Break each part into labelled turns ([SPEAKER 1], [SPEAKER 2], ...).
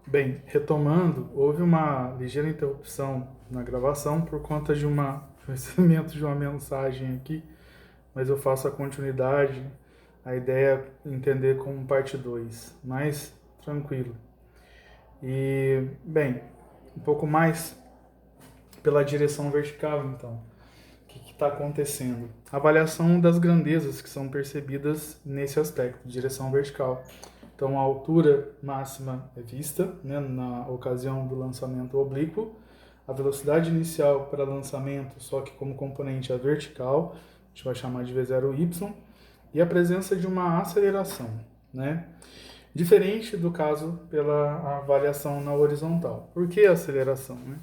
[SPEAKER 1] Bem, retomando, houve uma ligeira interrupção na gravação por conta de um recebimento de uma mensagem aqui, mas eu faço a continuidade. A ideia é entender como parte 2, mais tranquilo. E, bem, um pouco mais pela direção vertical, então. O que está acontecendo? Avaliação das grandezas que são percebidas nesse aspecto, direção vertical. Então, a altura máxima é vista, né, na ocasião do lançamento oblíquo, a velocidade inicial para lançamento, só que como componente é vertical, a gente vai chamar de V0y, e a presença de uma aceleração, né? Diferente do caso pela avaliação na horizontal. Por que a aceleração, né?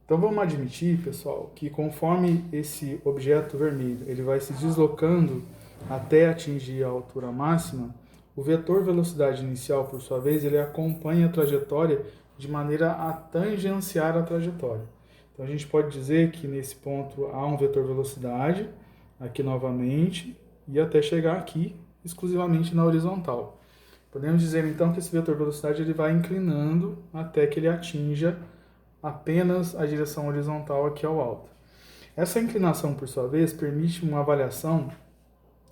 [SPEAKER 1] Então vamos admitir, pessoal, que conforme esse objeto vermelho ele vai se deslocando até atingir a altura máxima, o vetor velocidade inicial, por sua vez, ele acompanha a trajetória de maneira a tangenciar a trajetória. Então a gente pode dizer que nesse ponto há um vetor velocidade, aqui novamente, e até chegar aqui exclusivamente na horizontal. Podemos dizer então que esse vetor velocidade ele vai inclinando até que ele atinja apenas a direção horizontal aqui ao alto. Essa inclinação, por sua vez, permite uma avaliação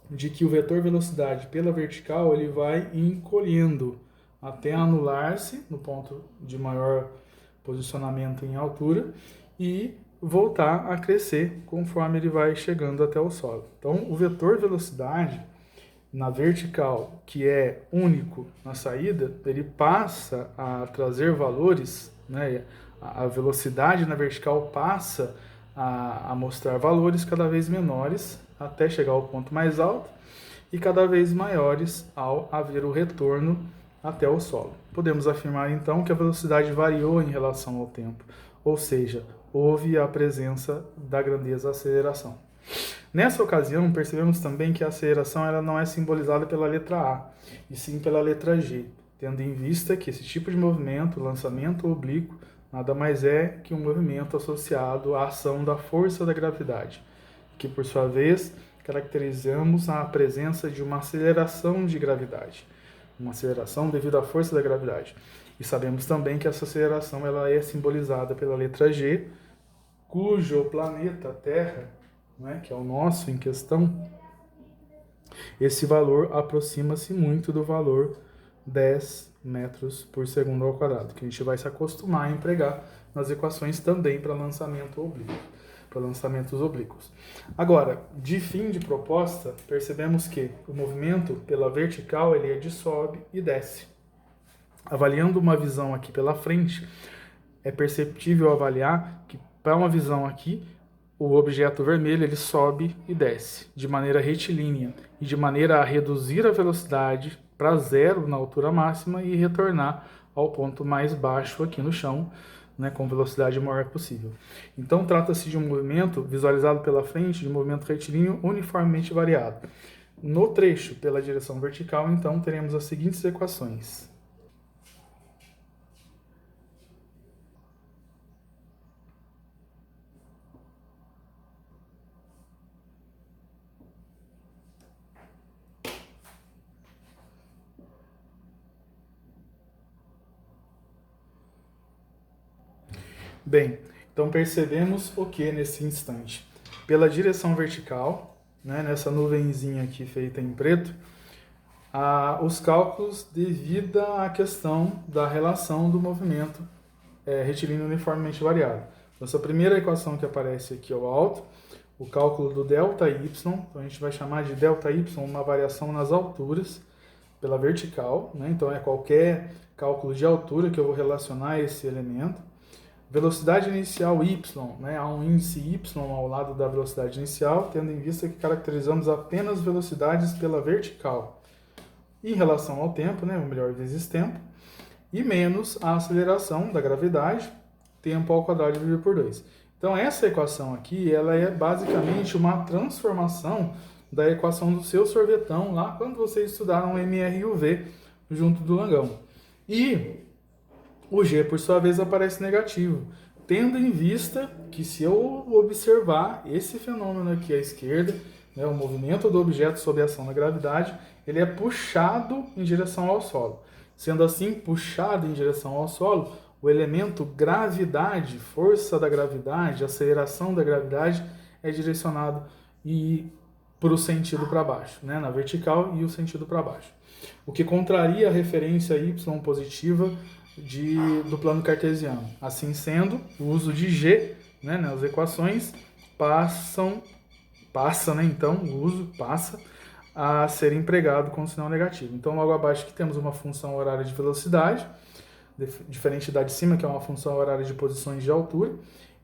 [SPEAKER 1] de que o vetor velocidade pela vertical ele vai encolhendo até anular-se no ponto de maior posicionamento em altura e voltar a crescer conforme ele vai chegando até o solo. Então, o vetor velocidade na vertical, que é único na saída, ele passa a trazer valores, né? A velocidade na vertical passa a mostrar valores cada vez menores até chegar ao ponto mais alto e cada vez maiores ao haver o retorno até o solo. Podemos afirmar então que a velocidade variou em relação ao tempo, ou seja, houve a presença da grandeza aceleração. Nessa ocasião, percebemos também que a aceleração ela não é simbolizada pela letra A, e sim pela letra G, tendo em vista que esse tipo de movimento, lançamento oblíquo, nada mais é que um movimento associado à ação da força da gravidade, que por sua vez caracterizamos a presença de uma aceleração de gravidade, uma aceleração devido à força da gravidade. E sabemos também que essa aceleração ela é simbolizada pela letra G, cujo planeta Terra, né, que é o nosso em questão, esse valor aproxima-se muito do valor 10 metros por segundo ao quadrado, que a gente vai se acostumar a empregar nas equações também para lançamento oblíquo, para lançamentos oblíquos. Agora, de fim de proposta, percebemos que o movimento pela vertical ele é de sobe e desce. Avaliando uma visão aqui pela frente, é perceptível avaliar que para uma visão aqui, o objeto vermelho ele sobe e desce de maneira retilínea e de maneira a reduzir a velocidade para zero na altura máxima e retornar ao ponto mais baixo aqui no chão, né, com velocidade maior possível. Então trata-se de um movimento visualizado pela frente, de um movimento retilíneo uniformemente variado. No trecho pela direção vertical, então, teremos as seguintes equações. Bem, então percebemos o que nesse instante? Pela direção vertical, né, nessa nuvenzinha aqui feita em preto, os cálculos devido à questão da relação do movimento retilíneo uniformemente variado. Então, essa primeira equação que aparece aqui ao alto, o cálculo do ΔY, então a gente vai chamar de ΔY uma variação nas alturas pela vertical, né? Então é qualquer cálculo de altura que eu vou relacionar esse elemento. Velocidade inicial y, né? Há um índice y ao lado da velocidade inicial, tendo em vista que caracterizamos apenas velocidades pela vertical. Em relação ao tempo, né? Ou melhor, vezes tempo, e menos a aceleração da gravidade, tempo ao quadrado dividido por 2. Então essa equação aqui, ela é basicamente uma transformação da equação do seu sorvetão lá quando vocês estudaram MR e UV junto do Langão. E o G, por sua vez, aparece negativo, tendo em vista que se eu observar esse fenômeno aqui à esquerda, né, o movimento do objeto sob a ação da gravidade, ele é puxado em direção ao solo. Sendo assim, puxado em direção ao solo, o elemento gravidade, força da gravidade, aceleração da gravidade, é direcionado para o sentido para baixo, né? Na vertical e o sentido para baixo. O que contraria a referência y positiva do plano cartesiano. Assim sendo, o uso de G, né, nas equações passa, né, então, o uso passa a ser empregado com sinal negativo. Então, logo abaixo aqui temos uma função horária de velocidade, diferente da de cima, que é uma função horária de posições de altura,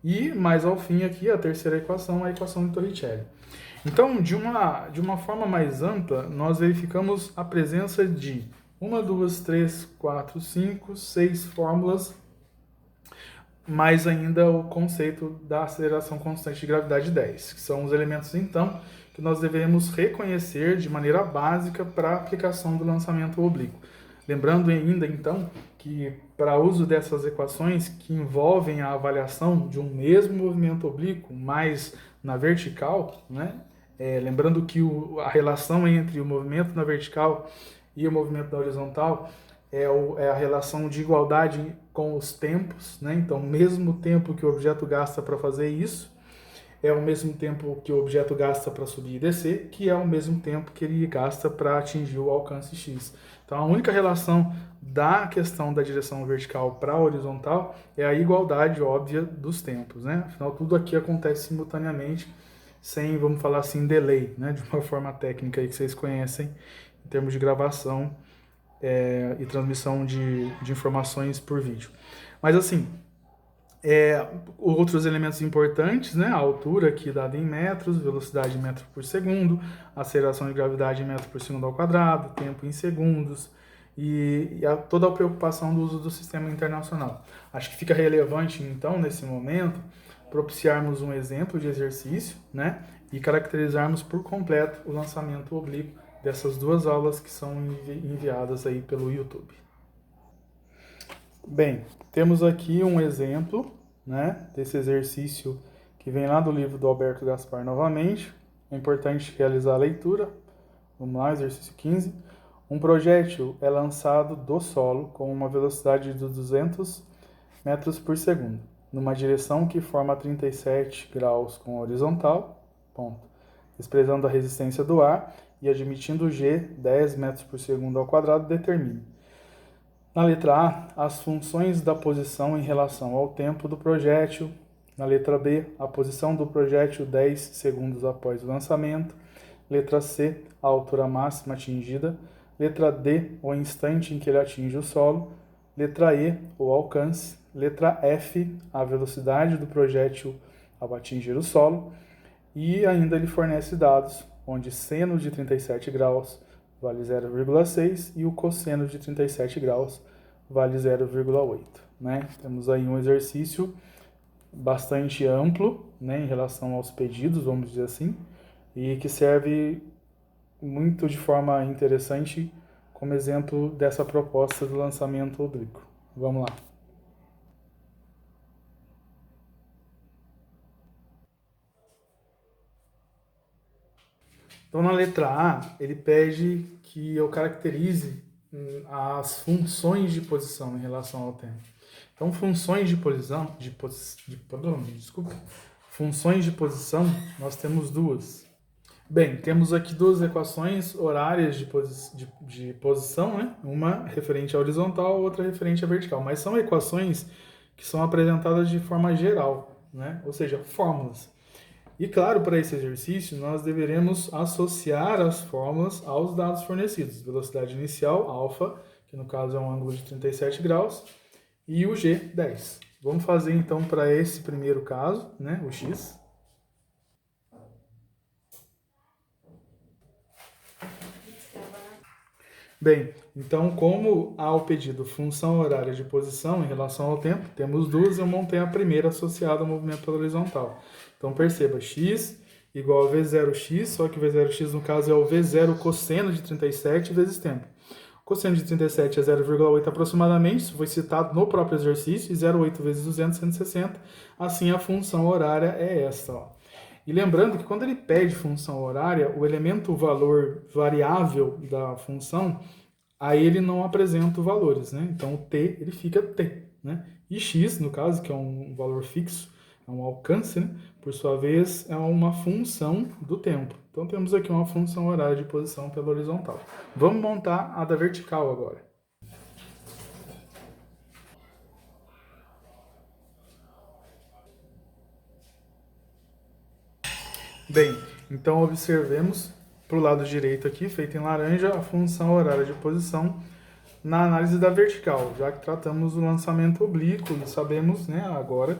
[SPEAKER 1] e mais ao fim aqui, a terceira equação, a equação de Torricelli. Então, de uma forma mais ampla, nós verificamos a presença de 1, 2, 3, 4, 5, 6 fórmulas, mais ainda o conceito da aceleração constante de gravidade 10, que são os elementos, então, que nós devemos reconhecer de maneira básica para a aplicação do lançamento oblíquo. Lembrando ainda, então, que para uso dessas equações que envolvem a avaliação de um mesmo movimento oblíquo, mas na vertical, né? Lembrando que a relação entre o movimento na vertical e o movimento na horizontal é a relação de igualdade com os tempos, né? Então, o mesmo tempo que o objeto gasta para fazer isso é o mesmo tempo que o objeto gasta para subir e descer, que é o mesmo tempo que ele gasta para atingir o alcance x. Então, a única relação da questão da direção vertical para a horizontal é a igualdade óbvia dos tempos, né? Afinal, tudo aqui acontece simultaneamente, sem, vamos falar assim, delay, né? De uma forma técnica aí que vocês conhecem, em termos de gravação e transmissão de informações por vídeo. Mas assim, outros elementos importantes, né? A altura aqui dada em metros, velocidade em metros por segundo, aceleração de gravidade em metros por segundo ao quadrado, tempo em segundos e toda a preocupação do uso do sistema internacional. Acho que fica relevante, então, nesse momento, propiciarmos um exemplo de exercício, né? E caracterizarmos por completo o lançamento oblíquo dessas duas aulas que são enviadas aí pelo YouTube. Bem, temos aqui um exemplo, né, desse exercício que vem lá do livro do Alberto Gaspar novamente. É importante realizar a leitura. Vamos lá, exercício 15. Um projétil é lançado do solo com uma velocidade de 200 metros por segundo, numa direção que forma 37 graus com a horizontal, ponto. Desprezando a resistência do ar e admitindo G 10 metros por segundo ao quadrado, determine. Na letra A, as funções da posição em relação ao tempo do projétil. Na letra B, a posição do projétil 10 segundos após o lançamento. Letra C, a altura máxima atingida. Letra D, o instante em que ele atinge o solo. Letra E, o alcance. Letra F, a velocidade do projétil ao atingir o solo. E ainda ele fornece dados, onde seno de 37 graus vale 0,6 e o cosseno de 37 graus vale 0,8. Né? Temos aí um exercício bastante amplo, né, em relação aos pedidos, vamos dizer assim, e que serve muito de forma interessante como exemplo dessa proposta do lançamento oblíquo. Vamos lá. Então, na letra A, ele pede que eu caracterize as funções de posição em relação ao tempo. Então, funções de posição, funções de posição, nós temos duas. Bem, temos aqui duas equações horárias de posição, né? Uma referente à horizontal, outra referente à vertical. Mas são equações que são apresentadas de forma geral, né? Ou seja, fórmulas. E claro, para esse exercício, nós deveremos associar as fórmulas aos dados fornecidos. Velocidade inicial, α, que no caso é um ângulo de 37 graus, e o G, 10. Vamos fazer então para esse primeiro caso, né, o X. Bem, então como há o pedido função horária de posição em relação ao tempo, temos duas, eu montei a primeira associada ao movimento horizontal. Então perceba, x igual a V0x, só que V0x no caso é o V0 cosseno de 37 vezes tempo. O cosseno de 37 é 0,8 aproximadamente, isso foi citado no próprio exercício, e 0,8 vezes 200, 160, assim a função horária é esta, ó. E lembrando que quando ele pede função horária, o elemento valor variável da função, aí ele não apresenta valores, né? Então o t ele fica t, né? E x, no caso, que é um valor fixo, é um alcance, né? Por sua vez, é uma função do tempo. Então temos aqui uma função horária de posição pela horizontal. Vamos montar a da vertical agora. Bem, então observemos para o lado direito aqui, feito em laranja, a função horária de posição na análise da vertical, já que tratamos do lançamento oblíquo e sabemos, né, agora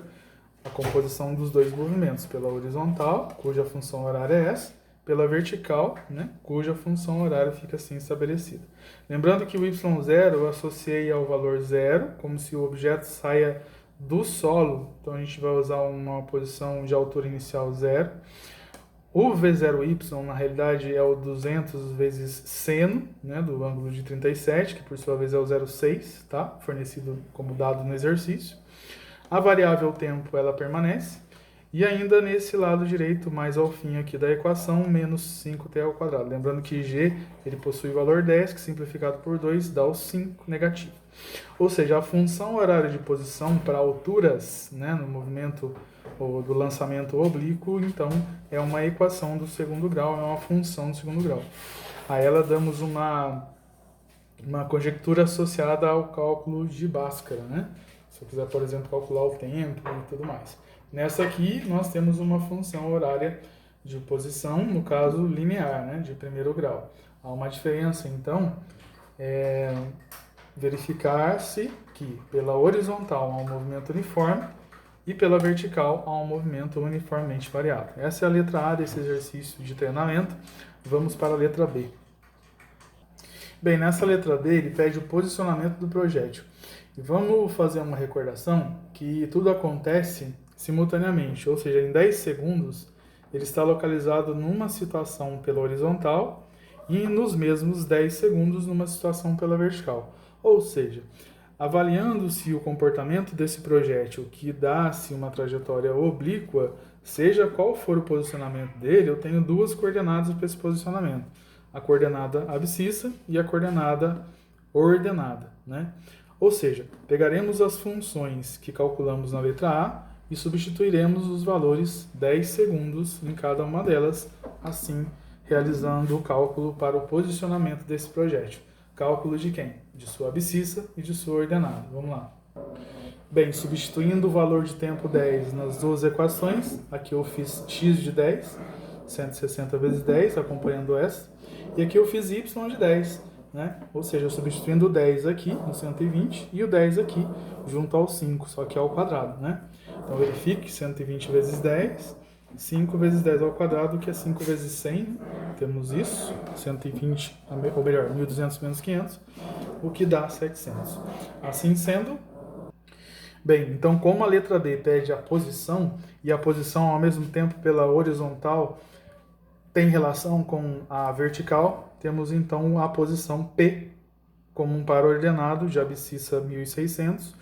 [SPEAKER 1] a composição dos dois movimentos, pela horizontal, cuja função horária é essa, pela vertical, né, cuja função horária fica assim estabelecida. Lembrando que o y0 eu associei ao valor zero, como se o objeto saia do solo, então a gente vai usar uma posição de altura inicial zero. O V0Y, na realidade, é o 200 vezes seno, né, do ângulo de 37, que por sua vez é o 0,6, tá? Fornecido como dado no exercício. A variável tempo, ela permanece. E ainda nesse lado direito, mais ao fim aqui da equação, menos 5t ao quadrado. Lembrando que g ele possui o valor 10, que simplificado por 2 dá o 5 negativo. Ou seja, a função horária de posição para alturas, né, no movimento ou do lançamento oblíquo, então é uma equação do segundo grau, é uma função do segundo grau. A ela damos uma conjectura associada ao cálculo de Bhaskara, né? Se eu quiser, por exemplo, calcular o tempo e tudo mais. Nessa aqui, nós temos uma função horária de posição, no caso linear, né, de primeiro grau. Há uma diferença, então, verificar-se que pela horizontal há um movimento uniforme e pela vertical há um movimento uniformemente variado. Essa é a letra A desse exercício de treinamento. Vamos para a letra B. Bem, nessa letra B ele pede o posicionamento do projétil. E vamos fazer uma recordação que tudo acontece simultaneamente, ou seja, em 10 segundos ele está localizado numa situação pela horizontal e nos mesmos 10 segundos numa situação pela vertical. Ou seja, avaliando-se o comportamento desse projétil que dá-se uma trajetória oblíqua, seja qual for o posicionamento dele, eu tenho duas coordenadas para esse posicionamento. A coordenada abscissa e a coordenada ordenada, né? Ou seja, pegaremos as funções que calculamos na letra A e substituiremos os valores 10 segundos em cada uma delas, assim realizando o cálculo para o posicionamento desse projétil. Cálculo de quem? De sua abscissa e de sua ordenada. Vamos lá. Bem, substituindo o valor de tempo 10 nas duas equações, aqui eu fiz x de 10, 160 vezes 10, acompanhando essa, e aqui eu fiz y de 10, né? Ou seja, substituindo o 10 aqui no 120 e o 10 aqui junto ao 5, só que ao quadrado, né? Então verifique 120 vezes 10, 5 vezes 10 ao quadrado, que é 5 vezes 100, temos isso, 120, ou melhor, 1.200 menos 500, o que dá 700. Assim sendo, bem, então como a letra B pede a posição, e a posição ao mesmo tempo pela horizontal tem relação com a vertical, temos então a posição P como um par ordenado de abscissa 1.600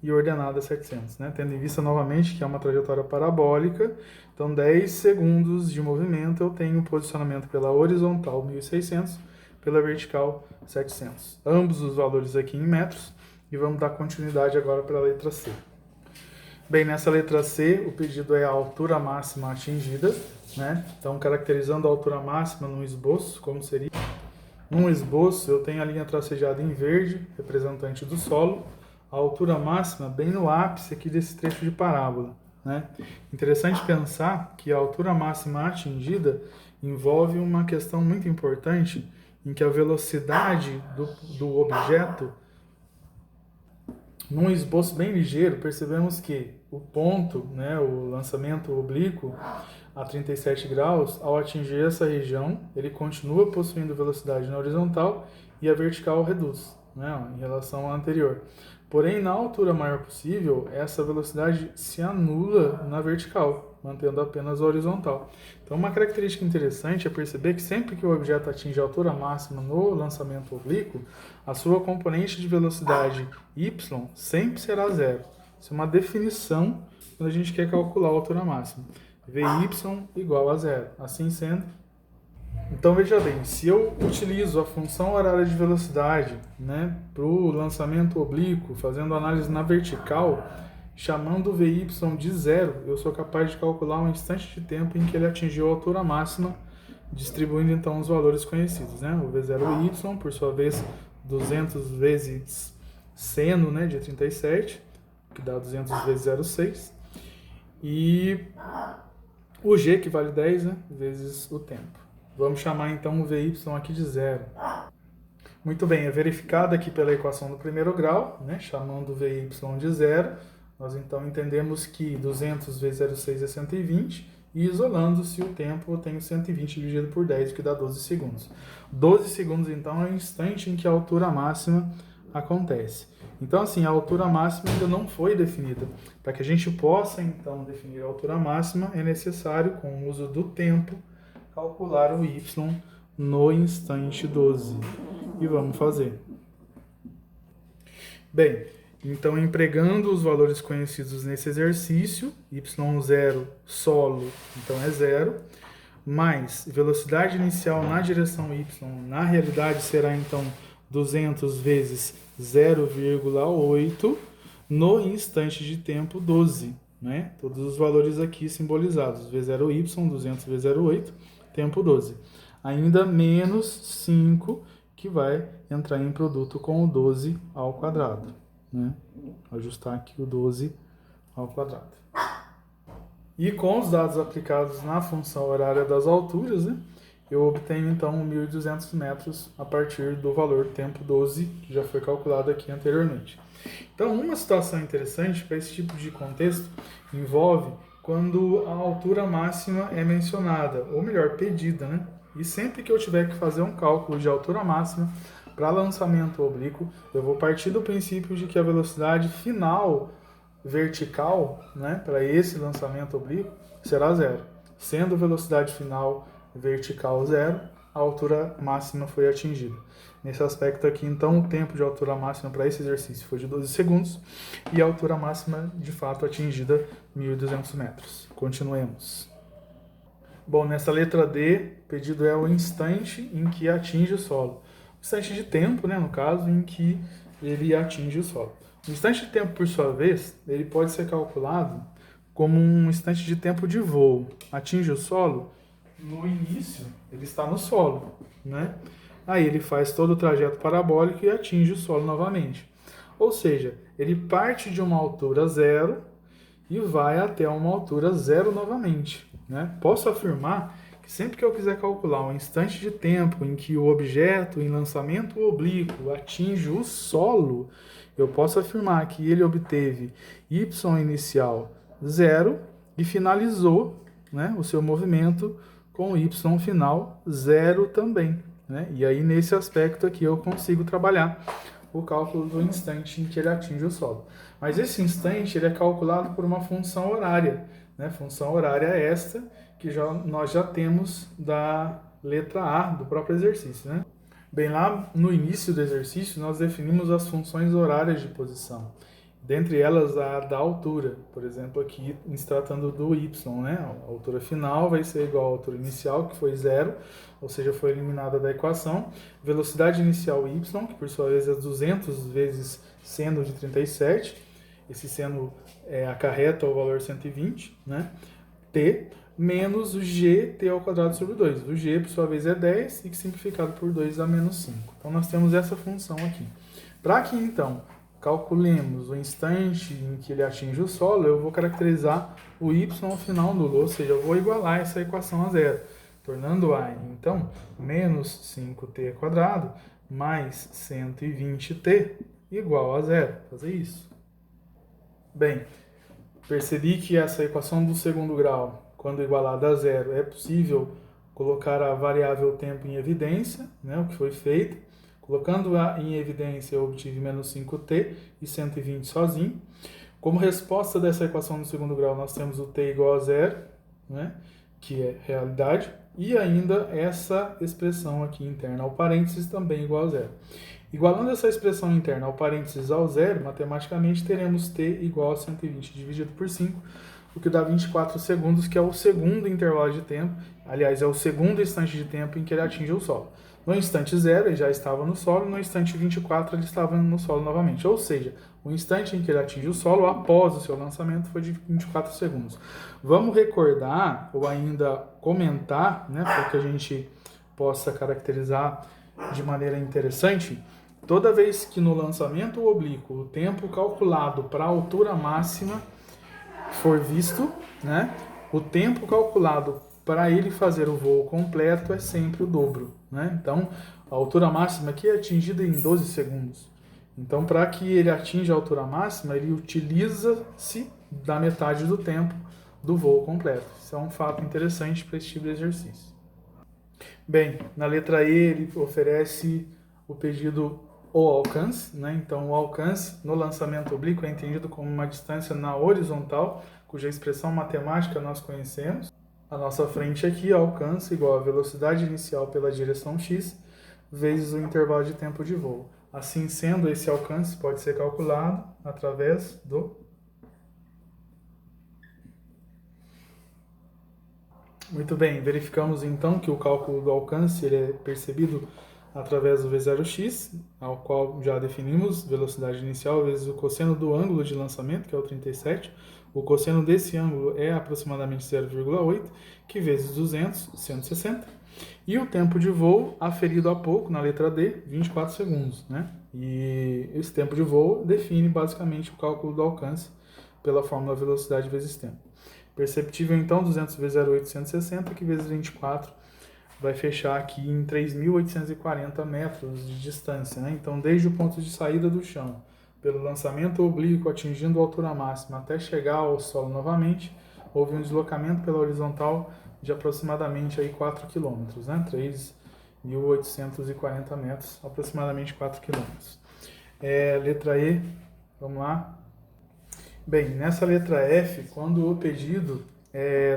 [SPEAKER 1] e ordenada 700, né? Tendo em vista novamente que é uma trajetória parabólica, então 10 segundos de movimento eu tenho posicionamento pela horizontal 1.600, pela vertical 700. Ambos os valores aqui em metros, e vamos dar continuidade agora para a letra C. Bem, nessa letra C, o pedido é a altura máxima atingida, né? Então, caracterizando a altura máxima num esboço, como seria? Num esboço, eu tenho a linha tracejada em verde, representante do solo, a altura máxima bem no ápice aqui desse trecho de parábola, né? Interessante pensar que a altura máxima atingida envolve uma questão muito importante, em que a velocidade do objeto, num esboço bem ligeiro, percebemos que o ponto, né, o lançamento oblíquo a 37 graus, ao atingir essa região, ele continua possuindo velocidade na horizontal e a vertical reduz, né, em relação à anterior. Porém, na altura maior possível, essa velocidade se anula na vertical, mantendo apenas a horizontal. Então, uma característica interessante é perceber que sempre que o objeto atinge a altura máxima no lançamento oblíquo, a sua componente de velocidade y sempre será zero. Isso é uma definição quando a gente quer calcular a altura máxima. Vy igual a zero. Assim sendo, Então veja bem, se eu utilizo a função horária de velocidade, né, para o lançamento oblíquo, fazendo análise na vertical, chamando o Vy de zero, eu sou capaz de calcular um instante de tempo em que ele atingiu a altura máxima, distribuindo então os valores conhecidos, né? O V0y, por sua vez, 200 vezes seno, né, de 37, que dá 200 vezes 0,6, e o g, que vale 10, né, vezes o tempo. Vamos chamar então o Vy aqui de zero. Muito bem, é verificado aqui pela equação do primeiro grau, né, chamando o Vy de zero. Nós então entendemos que 200 vezes 0,6 é 120, e isolando-se o tempo, eu tenho 120 dividido por 10, que dá 12 segundos. 12 segundos, então, é o instante em que a altura máxima acontece. Então, assim, a altura máxima ainda não foi definida. Para que a gente possa, então, definir a altura máxima, é necessário, com o uso do tempo, calcular o y no instante 12. E vamos fazer. Bem, então empregando os valores conhecidos nesse exercício, y0 solo, então é 0, mais velocidade inicial na direção y, na realidade será então 200 vezes 0,8 no instante de tempo 12, né? Todos os valores aqui simbolizados, V0y, 200 vezes 0,8, tempo 12. Ainda menos 5, que vai entrar em produto com o 12 ao quadrado, né? Vou ajustar aqui o 12 ao quadrado. E com os dados aplicados na função horária das alturas, né, eu obtenho então 1.200 metros a partir do valor tempo 12, que já foi calculado aqui anteriormente. Então, uma situação interessante para esse tipo de contexto envolve quando a altura máxima é mencionada, ou melhor, pedida, né? E sempre que eu tiver que fazer um cálculo de altura máxima para lançamento oblíquo, eu vou partir do princípio de que a velocidade final vertical, né, para esse lançamento oblíquo, será zero. Sendo velocidade final vertical zero, a altura máxima foi atingida. Nesse aspecto aqui, então, o tempo de altura máxima para esse exercício foi de 12 segundos e a altura máxima, de fato, atingida, 1.200 metros. Continuemos. Bom, nessa letra D, o pedido é o instante em que atinge o solo. O instante de tempo, né, no caso, em que ele atinge o solo. O instante de tempo, por sua vez, ele pode ser calculado como um instante de tempo de voo. Atinge o solo, no início, ele está no solo, né? Aí ele faz todo o trajeto parabólico e atinge o solo novamente. Ou seja, ele parte de uma altura zero e vai até uma altura zero novamente, né? Posso afirmar que sempre que eu quiser calcular um instante de tempo em que o objeto em lançamento oblíquo atinge o solo, eu posso afirmar que ele obteve y inicial zero e finalizou, né, o seu movimento com y final zero também, né? E aí, nesse aspecto aqui, eu consigo trabalhar o cálculo do instante em que ele atinge o solo. Mas esse instante ele é calculado por uma função horária, né? Função horária esta que nós já temos da letra A do próprio exercício, né? Bem, lá no início do exercício, nós definimos as funções horárias de posição. Dentre elas, a da altura, por exemplo, aqui se tratando do y, né? A altura final vai ser igual à altura inicial, que foi zero, ou seja, foi eliminada da equação. Velocidade inicial y, que por sua vez é 200 vezes seno de 37, esse seno acarreta o valor 120, né? T, menos o gt ao quadrado sobre 2. O g, por sua vez, é 10 e que simplificado por 2 dá menos 5. Então, nós temos essa função aqui. Para que, então, calculemos o instante em que ele atinge o solo, eu vou caracterizar o y final nulo, ou seja, eu vou igualar essa equação a zero, tornando a, então, menos 5t quadrado mais 120t igual a zero. Fazer isso. Bem, percebi que essa equação do segundo grau, quando igualada a zero, é possível colocar a variável tempo em evidência, né, o que foi feito. Colocando-a em evidência, eu obtive menos 5t e 120 sozinho. Como resposta dessa equação do segundo grau, nós temos o t igual a zero, né, que é realidade, e ainda essa expressão aqui interna ao parênteses também igual a zero. Igualando essa expressão interna ao parênteses ao zero, matematicamente teremos t igual a 120 dividido por 5, o que dá 24 segundos, que é o segundo intervalo de tempo, aliás, é o segundo instante de tempo em que ele atinge o solo. No instante 0 ele já estava no solo, no instante 24 ele estava no solo novamente, ou seja, o instante em que ele atinge o solo após o seu lançamento foi de 24 segundos. Vamos recordar ou ainda comentar, né, para que a gente possa caracterizar de maneira interessante, toda vez que no lançamento oblíquo o tempo calculado para a altura máxima for visto, né, o tempo calculado para ele fazer o voo completo é sempre o dobro, né? Então, a altura máxima aqui é atingida em 12 segundos. Então, para que ele atinja a altura máxima, ele utiliza-se da metade do tempo do voo completo. Isso é um fato interessante para esse tipo de exercício. Bem, na letra E ele oferece o pedido ou alcance, né? Então, o alcance no lançamento oblíquo é entendido como uma distância na horizontal, cuja expressão matemática nós conhecemos. A nossa frente aqui, alcance igual a velocidade inicial pela direção x, vezes o intervalo de tempo de voo. Assim sendo, esse alcance pode ser calculado através do... Muito bem, verificamos então que o cálculo do alcance ele é percebido através do V0x, ao qual já definimos velocidade inicial vezes o cosseno do ângulo de lançamento, que é o 37. O cosseno desse ângulo é aproximadamente 0,8, que vezes 200, 160. E o tempo de voo, aferido há pouco, na letra D, 24 segundos, né? E esse tempo de voo define basicamente o cálculo do alcance pela fórmula velocidade vezes tempo. Perceptível então, 200 vezes 0,8, 160, que vezes 24 vai fechar aqui em 3.840 metros de distância, né? Então, desde o ponto de saída do chão, pelo lançamento oblíquo atingindo a altura máxima até chegar ao solo novamente, houve um deslocamento pela horizontal de aproximadamente aí 4 km, né? 3.840 metros, aproximadamente 4 km. Letra E, vamos lá. Bem, nessa letra F, quando o pedido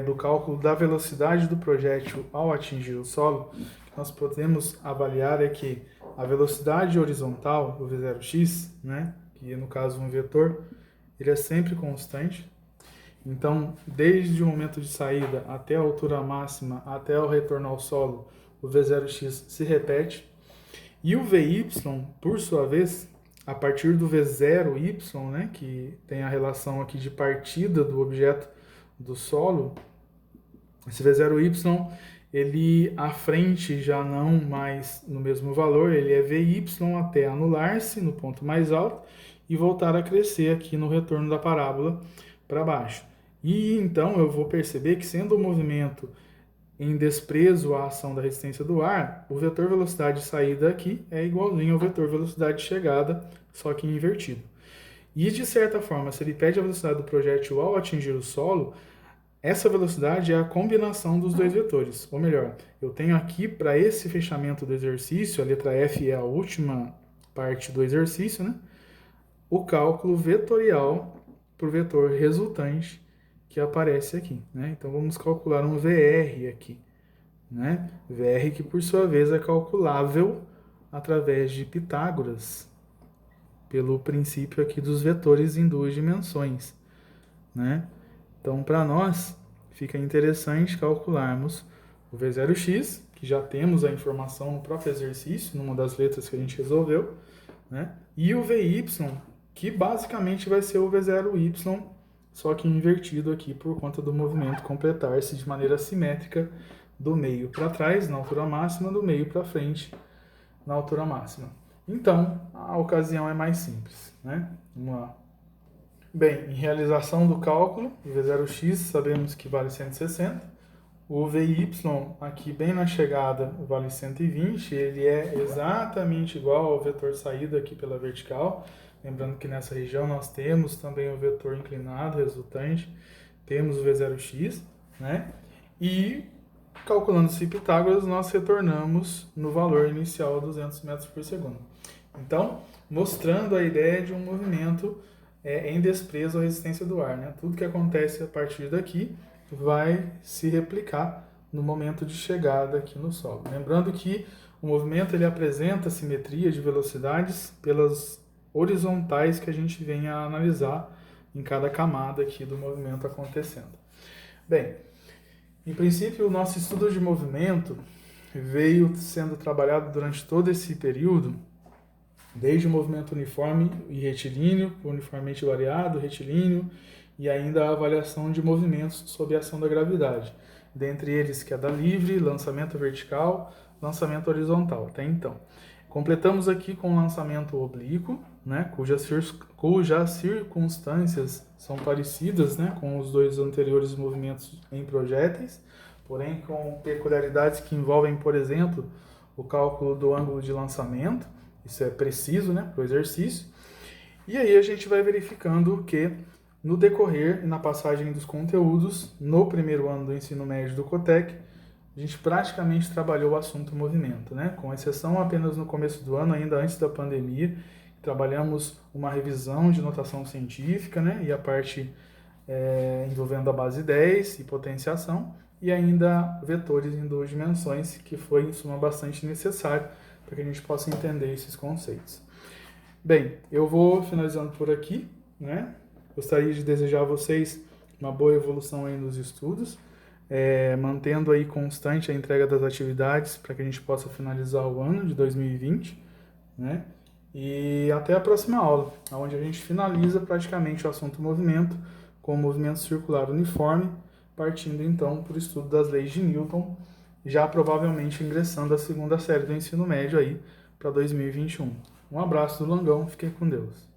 [SPEAKER 1] do cálculo da velocidade do projétil ao atingir o solo, o que nós podemos avaliar é que a velocidade horizontal, o V0x, né, que no caso um vetor, ele é sempre constante. Então, desde o momento de saída até a altura máxima, até o retorno ao solo, o V0x se repete. E o Vy, por sua vez, a partir do V0y, né, que tem a relação aqui de partida do objeto do solo, esse V0y, ele à frente já não mais no mesmo valor, ele é Vy até anular-se no ponto mais alto e voltar a crescer aqui no retorno da parábola para baixo. E então eu vou perceber que, sendo o movimento em desprezo à ação da resistência do ar, o vetor velocidade de saída aqui é igualzinho ao vetor velocidade de chegada, só que invertido. E de certa forma, se ele pede a velocidade do projétil ao atingir o solo, essa velocidade é a combinação dos dois vetores. Ou melhor, eu tenho aqui para esse fechamento do exercício, a letra F é a última parte do exercício, né? O cálculo vetorial para o vetor resultante que aparece aqui, né? Então vamos calcular um VR aqui, né? VR que por sua vez é calculável através de Pitágoras, pelo princípio aqui dos vetores em duas dimensões, né? Então para nós fica interessante calcularmos o V0x, que já temos a informação no próprio exercício, numa das letras que a gente resolveu, né? E o Vy, que basicamente vai ser o V0y, só que invertido aqui por conta do movimento completar-se de maneira simétrica do meio para trás, na altura máxima, do meio para frente, na altura máxima. Então, a ocasião é mais simples, né? Vamos lá. Bem, em realização do cálculo, o V0x sabemos que vale 160, o Vy aqui bem na chegada vale 120, ele é exatamente igual ao vetor saída aqui pela vertical. Lembrando que nessa região nós temos também o vetor inclinado resultante, temos o V0x, né? E calculando-se Pitágoras, nós retornamos no valor inicial a 200 metros por segundo. Então, mostrando a ideia de um movimento em desprezo à resistência do ar, né? Tudo que acontece a partir daqui vai se replicar no momento de chegada aqui no solo. Lembrando que o movimento ele apresenta simetria de velocidades pelas horizontais que a gente vem a analisar em cada camada aqui do movimento acontecendo. Bem, em princípio, o nosso estudo de movimento veio sendo trabalhado durante todo esse período, desde o movimento uniforme e retilíneo, uniformemente variado, retilíneo, e ainda a avaliação de movimentos sob a ação da gravidade, dentre eles queda livre, lançamento vertical, lançamento horizontal, até então. Completamos aqui com o lançamento oblíquo, né, cujas circunstâncias são parecidas, né, com os dois anteriores movimentos em projéteis, porém com peculiaridades que envolvem, por exemplo, o cálculo do ângulo de lançamento. Isso é preciso, né, para o exercício. E aí a gente vai verificando que no decorrer e na passagem dos conteúdos, no primeiro ano do ensino médio do Cotec, a gente praticamente trabalhou o assunto movimento, né? Com exceção apenas no começo do ano, ainda antes da pandemia, trabalhamos uma revisão de notação científica, né? E a parte envolvendo a base 10 e potenciação, e ainda vetores em 2 dimensões, que foi, em suma, bastante necessário para que a gente possa entender esses conceitos. Bem, eu vou finalizando por aqui, né? Gostaria de desejar a vocês uma boa evolução aí nos estudos, mantendo aí constante a entrega das atividades para que a gente possa finalizar o ano de 2020, né? E até a próxima aula, onde a gente finaliza praticamente o assunto movimento com o movimento circular uniforme, partindo então para o estudo das leis de Newton, já provavelmente ingressando a segunda série do ensino médio aí para 2021. Um abraço do Langão, fiquem com Deus.